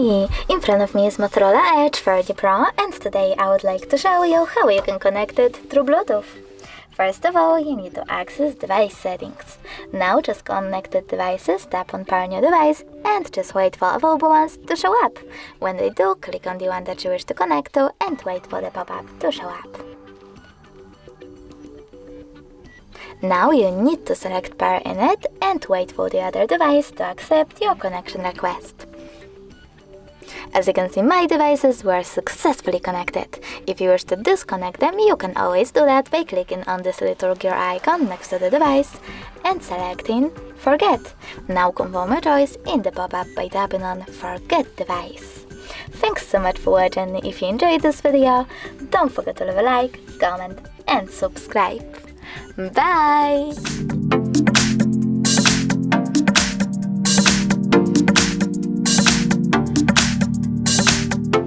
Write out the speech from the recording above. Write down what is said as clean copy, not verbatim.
me! In front of me is Motorola Edge 30 Pro, and today I would like to show you how you can connect it through Bluetooth. First of all, you need to access device settings. Now just connected devices, tap on pair new device and just wait for available ones to show up. When they do, click on the one that you wish to connect to and wait for the pop-up to show up. Now you need to select pair in it and wait for the other device to accept your connection request. As you can see, my devices were successfully connected. If you wish to disconnect them, you can always do that by clicking on this little gear icon next to the device and selecting Forget. Now confirm your choice in the pop-up by tapping on Forget Device. Thanks so much for watching. If you enjoyed this video, don't forget to leave a like, comment and subscribe. Bye!